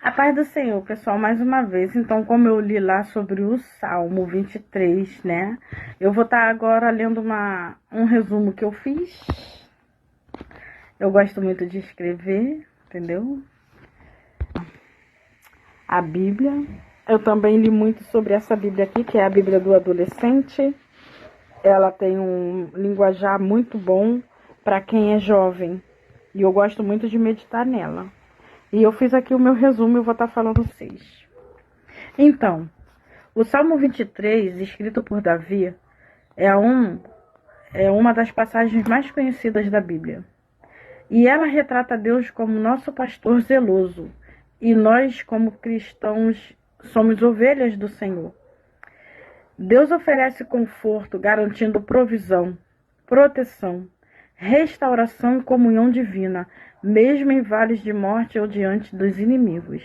A paz do Senhor, pessoal, mais uma vez. Então, como eu li lá sobre o Salmo 23, né? Eu vou estar agora lendo um resumo que eu fiz. Eu gosto muito de escrever, entendeu? A Bíblia. Eu também li muito sobre essa Bíblia aqui, que é a Bíblia do adolescente. Ela tem um linguajar muito bom para quem é jovem. E eu gosto muito de meditar nela. E eu fiz aqui o meu resumo e eu vou estar falando vocês. Então, o Salmo 23, escrito por Davi, é uma das passagens mais conhecidas da Bíblia. E ela retrata Deus como nosso pastor zeloso. E nós, como cristãos, somos ovelhas do Senhor. Deus oferece conforto, garantindo provisão, proteção, restauração e comunhão divina, mesmo em vales de morte ou diante dos inimigos.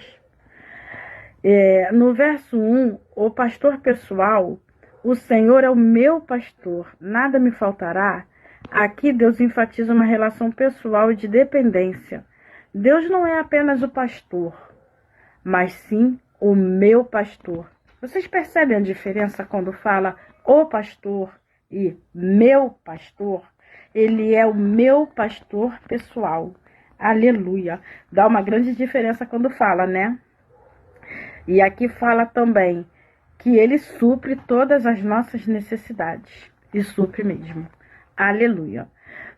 No verso 1, o pastor pessoal, o Senhor é o meu pastor, nada me faltará. Aqui Deus enfatiza uma relação pessoal e de dependência. Deus não é apenas o pastor, mas sim o meu pastor. Vocês percebem a diferença quando fala o pastor e meu pastor? Ele é o meu pastor pessoal. Aleluia. Dá uma grande diferença quando fala, né? E aqui fala também que ele supre todas as nossas necessidades. E supre mesmo. Aleluia.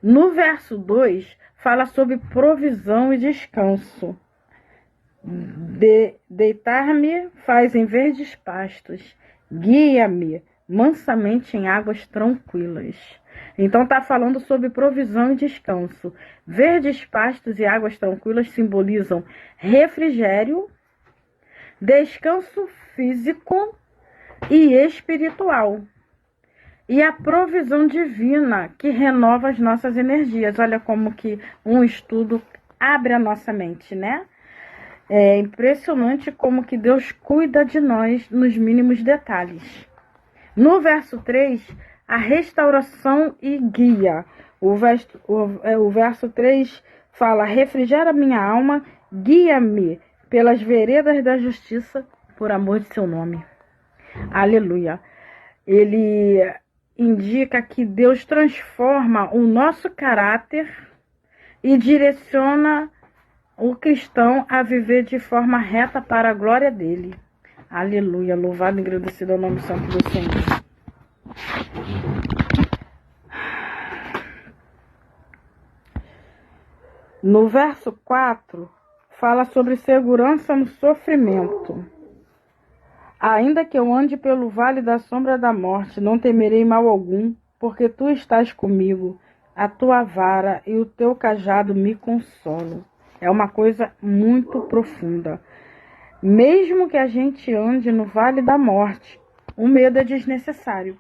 No verso 2, fala sobre provisão e descanso. Deitar-me faz em verdes pastos. Guia-me mansamente em águas tranquilas. Então está falando sobre provisão e descanso. Verdes pastos e águas tranquilas simbolizam refrigério, descanso físico e espiritual. E a provisão divina que renova as nossas energias. Olha como que um estudo abre a nossa mente, né? É impressionante como que Deus cuida de nós nos mínimos detalhes. No verso 3, a restauração e guia. O verso 3 fala: refrigera minha alma, guia-me pelas veredas da justiça, por amor de seu nome. Aleluia. Ele indica que Deus transforma o nosso caráter e direciona o cristão a viver de forma reta para a glória dele. Aleluia. Louvado e agradecido ao nome santo do Senhor. No verso 4, fala sobre segurança no sofrimento. Ainda que eu ande pelo vale da sombra da morte, não temerei mal algum, porque tu estás comigo, a tua vara e o teu cajado me consolam. É uma coisa muito profunda. Mesmo que a gente ande no vale da morte, o medo é desnecessário.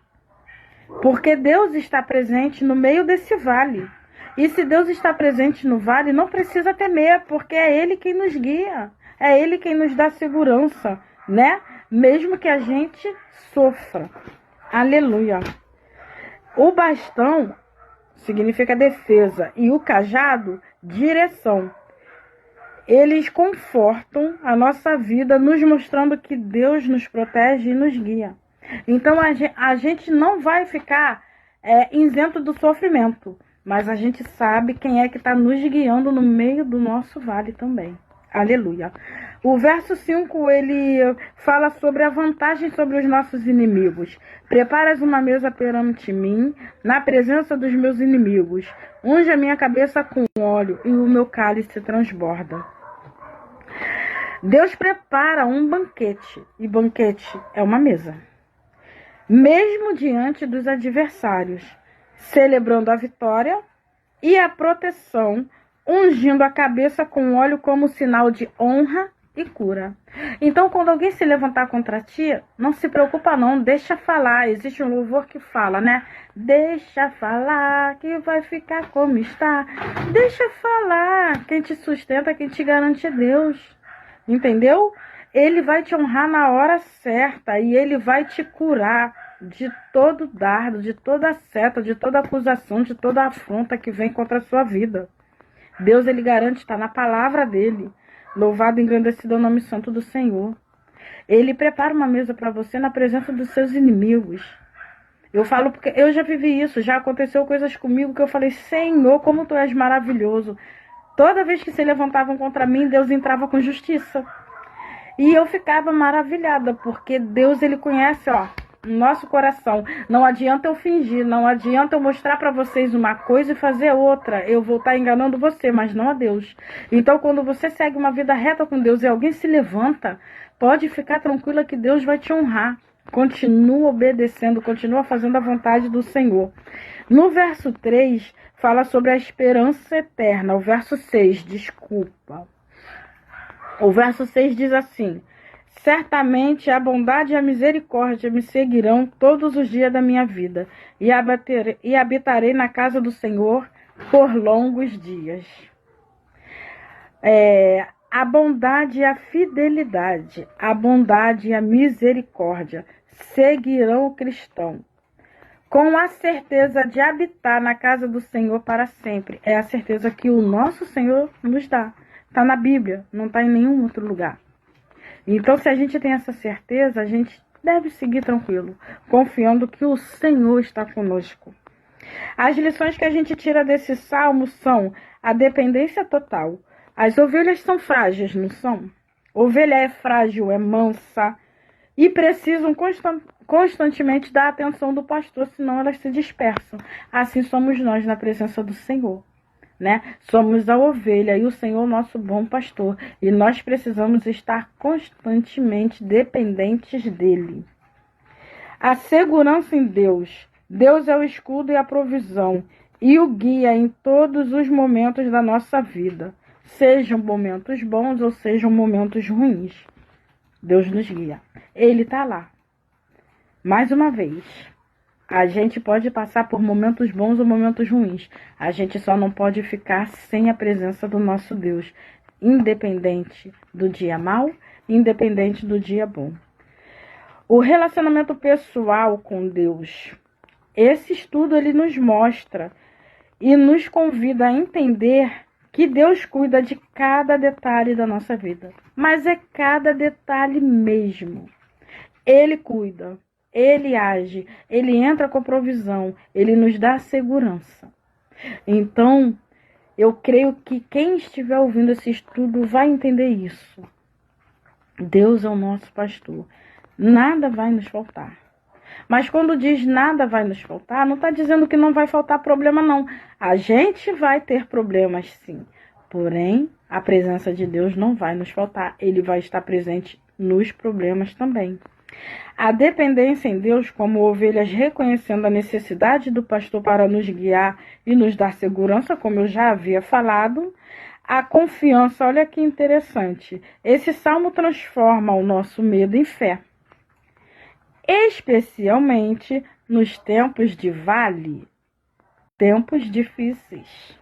Porque Deus está presente no meio desse vale. E se Deus está presente no vale, não precisa temer, porque é Ele quem nos guia. É Ele quem nos dá segurança, né? Mesmo que a gente sofra. Aleluia. O bastão significa defesa e o cajado, direção. Eles confortam a nossa vida, nos mostrando que Deus nos protege e nos guia. Então a gente não vai ficar isento do sofrimento, mas a gente sabe quem é que está nos guiando no meio do nosso vale também. Aleluia. O verso 5, ele fala sobre a vantagem sobre os nossos inimigos. Preparas uma mesa perante mim, na presença dos meus inimigos. Unge a minha cabeça com óleo e o meu cálice transborda. Deus prepara um banquete, e banquete é uma mesa, mesmo diante dos adversários, celebrando a vitória e a proteção, ungindo a cabeça com óleo como sinal de honra e cura. Então, quando alguém se levantar contra ti, não se preocupa não, deixa falar. Existe um louvor que fala, né? Deixa falar que vai ficar como está. Deixa falar. Quem te sustenta, quem te garante é Deus. Entendeu? Ele vai te honrar na hora certa e ele vai te curar de todo dardo, de toda seta, de toda acusação, de toda afronta que vem contra a sua vida. Deus, ele garante, está na palavra dele. Louvado e engrandecido é o nome santo do Senhor. Ele prepara uma mesa para você na presença dos seus inimigos. Eu falo porque eu já vivi isso, já aconteceu coisas comigo que eu falei, Senhor, como tu és maravilhoso. Toda vez que se levantavam contra mim, Deus entrava com justiça. E eu ficava maravilhada, porque Deus, ele conhece, ó, o nosso coração. Não adianta eu fingir, não adianta eu mostrar para vocês uma coisa e fazer outra. Eu vou estar enganando você, mas não a Deus. Então, quando você segue uma vida reta com Deus e alguém se levanta, pode ficar tranquila que Deus vai te honrar. Continua obedecendo, continua fazendo a vontade do Senhor. No verso 3, fala sobre a esperança eterna. O verso 6, desculpa. O verso 6 diz assim: certamente a bondade e a misericórdia me seguirão todos os dias da minha vida, e habitarei na casa do Senhor por longos dias. A bondade e a fidelidade, a bondade e a misericórdia seguirão o cristão, com a certeza de habitar na casa do Senhor para sempre. É a certeza que o nosso Senhor nos dá. Está na Bíblia, não está em nenhum outro lugar. Então, se a gente tem essa certeza, a gente deve seguir tranquilo, confiando que o Senhor está conosco. As lições que a gente tira desse salmo são a dependência total. As ovelhas são frágeis, não são? Ovelha é frágil, é mansa e precisam constantemente da atenção do pastor, senão elas se dispersam. Assim somos nós na presença do Senhor. Né? Somos a ovelha e o Senhor nosso bom pastor, e nós precisamos estar constantemente dependentes dele. A segurança em Deus. Deus é o escudo e a provisão e o guia em todos os momentos da nossa vida, sejam momentos bons ou sejam momentos ruins. Deus nos guia, ele está lá. Mais uma vez, a gente pode passar por momentos bons ou momentos ruins. A gente só não pode ficar sem a presença do nosso Deus, independente do dia mau, independente do dia bom. O relacionamento pessoal com Deus. Esse estudo ele nos mostra e nos convida a entender que Deus cuida de cada detalhe da nossa vida. Mas é cada detalhe mesmo. Ele cuida. Ele age, ele entra com provisão, ele nos dá segurança. Então, eu creio que quem estiver ouvindo esse estudo vai entender isso. Deus é o nosso pastor. Nada vai nos faltar. Mas quando diz nada vai nos faltar, não está dizendo que não vai faltar problema, não. A gente vai ter problemas, sim. Porém, a presença de Deus não vai nos faltar. Ele vai estar presente nos problemas também. A dependência em Deus, como ovelhas reconhecendo a necessidade do pastor para nos guiar e nos dar segurança, como eu já havia falado. A confiança, olha que interessante. Esse salmo transforma o nosso medo em fé, especialmente nos tempos de vale, tempos difíceis.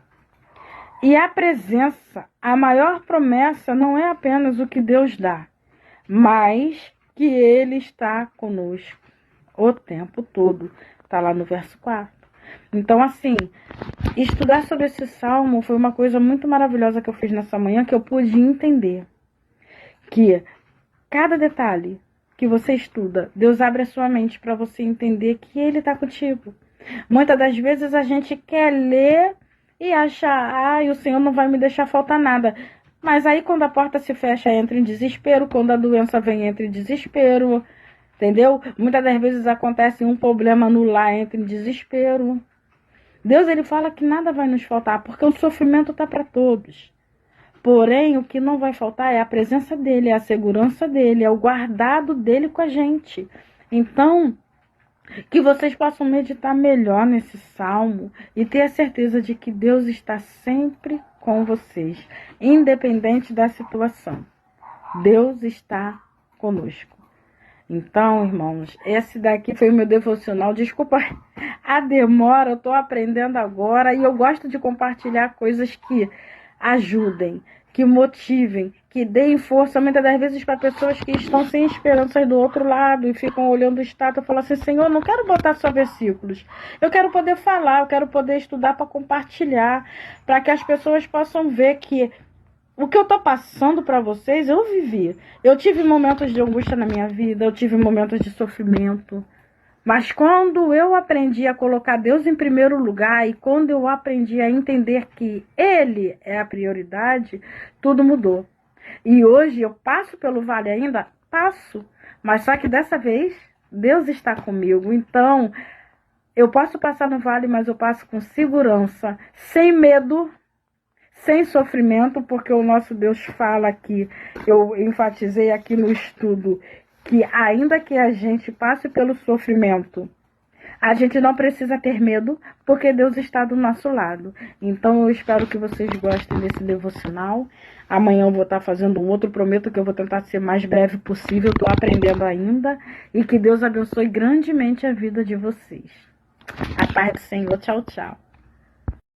E a presença, a maior promessa não é apenas o que Deus dá, mas que ele está conosco o tempo todo. Está lá no verso 4. Então, assim, estudar sobre esse salmo foi uma coisa muito maravilhosa que eu fiz nessa manhã, que eu pude entender que cada detalhe que você estuda, Deus abre a sua mente para você entender que ele está contigo. Muitas das vezes a gente quer ler e acha, o Senhor não vai me deixar faltar nada. Mas aí quando a porta se fecha, entra em desespero. Quando a doença vem, entra em desespero. Entendeu? Muitas das vezes acontece um problema no lar, entra em desespero. Deus, ele fala que nada vai nos faltar, porque o sofrimento está para todos. Porém, o que não vai faltar é a presença dele, é a segurança dele, é o guardado dele com a gente. Então, que vocês possam meditar melhor nesse salmo e ter a certeza de que Deus está sempre com vocês, independente da situação. Deus está conosco. Então, irmãos, esse daqui foi o meu devocional. Desculpa a demora, eu estou aprendendo agora e eu gosto de compartilhar coisas que ajudem, que motivem, que deem força, muitas das vezes para pessoas que estão sem esperanças do outro lado e ficam olhando o status e falam assim, Senhor, não quero botar só versículos, eu quero poder falar, eu quero poder estudar para compartilhar, para que as pessoas possam ver que O que eu tô passando para vocês, eu vivi. Eu tive momentos de angústia na minha vida, eu tive momentos de sofrimento. Mas quando eu aprendi a colocar Deus em primeiro lugar e quando eu aprendi a entender que Ele é a prioridade, tudo mudou. E hoje eu passo pelo vale ainda? Passo. Mas só que dessa vez, Deus está comigo. Então, eu posso passar no vale, mas eu passo com segurança, sem medo, sem sofrimento, porque o nosso Deus fala aqui, eu enfatizei aqui no estudo, que ainda que a gente passe pelo sofrimento, a gente não precisa ter medo, porque Deus está do nosso lado. Então eu espero que vocês gostem desse devocional. Amanhã eu vou estar fazendo um outro, prometo que eu vou tentar ser mais breve possível, estou aprendendo ainda. E que Deus abençoe grandemente a vida de vocês. A paz do Senhor, tchau, tchau.